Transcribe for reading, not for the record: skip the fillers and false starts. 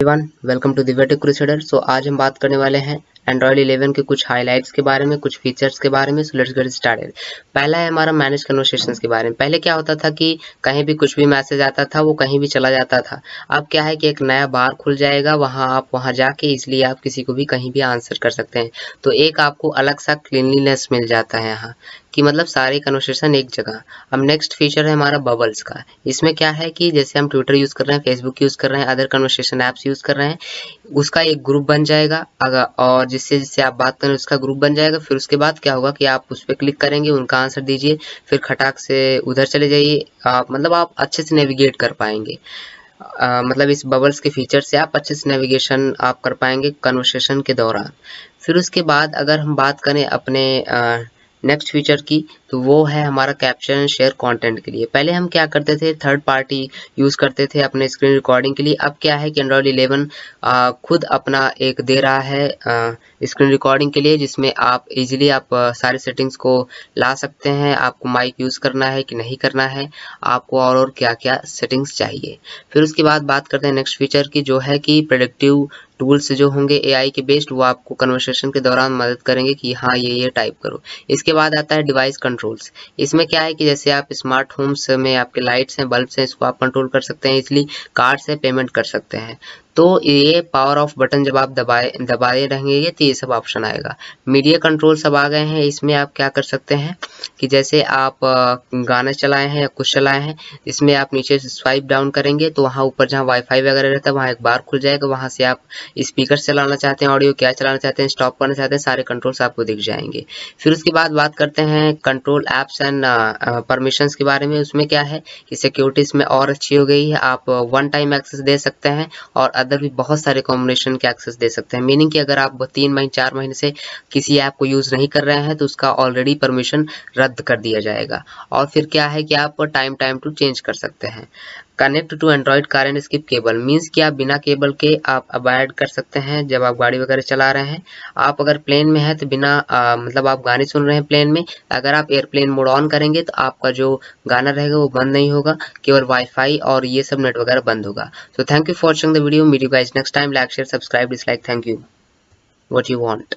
Everyone, welcome to Divya tech crusader. So आज हम बात करने वाले हैं एंड्रॉयड 11 के कुछ हाइलाइट्स के बारे में, कुछ फीचर्स के बारे में। So let's get started. पहला है हमारा मैनेज कन्वर्सेशंस के बारे में। पहले क्या होता था कि कहीं भी कुछ भी मैसेज आता था वो कहीं भी चला जाता था। अब क्या है कि एक नया बार खुल जाएगा, वहाँ आप वहाँ जाके इसलिए आप किसी को भी कहीं भी आंसर कर सकते हैं। तो एक आपको अलग सा क्लीनलीनेस मिल जाता है यहाँ कि मतलब सारे कन्वर्सेशन एक जगह। अब नेक्स्ट फीचर है हमारा बबल्स का। इसमें क्या है कि जैसे हम ट्विटर यूज़ कर रहे हैं, फेसबुक यूज़ कर रहे हैं, अदर कन्वर्सेशन ऐप्स यूज़ कर रहे हैं, उसका एक ग्रुप बन जाएगा अगर, और जिससे जिससे आप बात करें उसका ग्रुप बन जाएगा। फिर उसके बाद क्या होगा कि आप उस पर क्लिक करेंगे, उनका आंसर दीजिए, फिर खटाक से उधर चले जाइए। मतलब आप अच्छे से नेविगेट कर पाएंगे। मतलब इस बबल्स के फीचर से आप अच्छे से नेविगेशन आप कर पाएंगे कन्वर्सेशन के दौरान। फिर उसके बाद अगर हम बात करें अपने नेक्स्ट फीचर की, तो वो है हमारा कैप्चर एंड शेयर कंटेंट के लिए। पहले हम क्या करते थे, थर्ड पार्टी यूज़ करते थे अपने स्क्रीन रिकॉर्डिंग के लिए। अब क्या है कि एंड्रॉयड 11 खुद अपना एक दे रहा है स्क्रीन रिकॉर्डिंग के लिए, जिसमें आप इजीली आप सारे सेटिंग्स को ला सकते हैं। आपको माइक यूज़ करना है कि नहीं करना है, आपको और क्या क्या सेटिंग्स चाहिए। फिर उसके बाद बात करते हैं नेक्स्ट फीचर की, जो है कि प्रेडिक्टिव टूल्स जो होंगे एआई के बेस्ड, वो आपको कन्वर्सेशन के दौरान मदद करेंगे कि हाँ ये टाइप करो। इसके बाद आता है डिवाइस कंट्रोल्स। इसमें क्या है कि जैसे आप स्मार्ट होम्स में आपके लाइट्स हैं, बल्ब्स हैं, इसको आप कंट्रोल कर सकते हैं, इसलिए कार्ड से पेमेंट कर सकते हैं। तो ये पावर ऑफ बटन जब आप दबाए रहेंगे तो ये सब ऑप्शन आएगा। मीडिया कंट्रोल सब आ गए हैं। इसमें आप क्या कर सकते हैं कि जैसे आप गाना चलाए हैं या कुछ चलाए हैं, इसमें आप नीचे से स्वाइप डाउन करेंगे तो वहाँ ऊपर जहाँ वाईफाई वगैरह रहता है वहाँ एक बार खुल जाएगा। वहाँ से आप स्पीकर चलाना चाहते हैं, ऑडियो क्या चलाना चाहते हैं, स्टॉप करना चाहते हैं, सारे कंट्रोल्स आपको दिख जाएंगे। फिर उसके बाद बात करते हैं कंट्रोल एप्स एंड परमिशंस के बारे में। उसमें क्या है कि सिक्योरिटी इसमें और अच्छी हो गई है। आप वन टाइम एक्सेस दे सकते हैं और अदर भी बहुत सारे कॉम्बिनेशन के एक्सेस दे सकते हैं। मीनिंग कि अगर आप 3 महीने 4 महीने से किसी ऐप को यूज़ नहीं कर रहे हैं तो उसका ऑलरेडी परमिशन रद्द कर दिया जाएगा। और फिर क्या है कि आप टाइम टू चेंज कर सकते हैं। Connect to Android car and skip cable means कि आप बिना केबल के आप अवॉइड कर सकते हैं जब आप गाड़ी वगैरह चला रहे हैं। आप अगर प्लेन में है तो बिना मतलब आप गाने सुन रहे हैं प्लेन में, अगर आप एयरप्लेन मोड ऑन करेंगे तो आपका जो गाना रहेगा वो बंद नहीं होगा, केवल वाईफाई और ये सब नेट वगैरह बंद होगा। So thank you for watching the video. Meet you guys next time. Like share subscribe dislike. Thank you. What you want.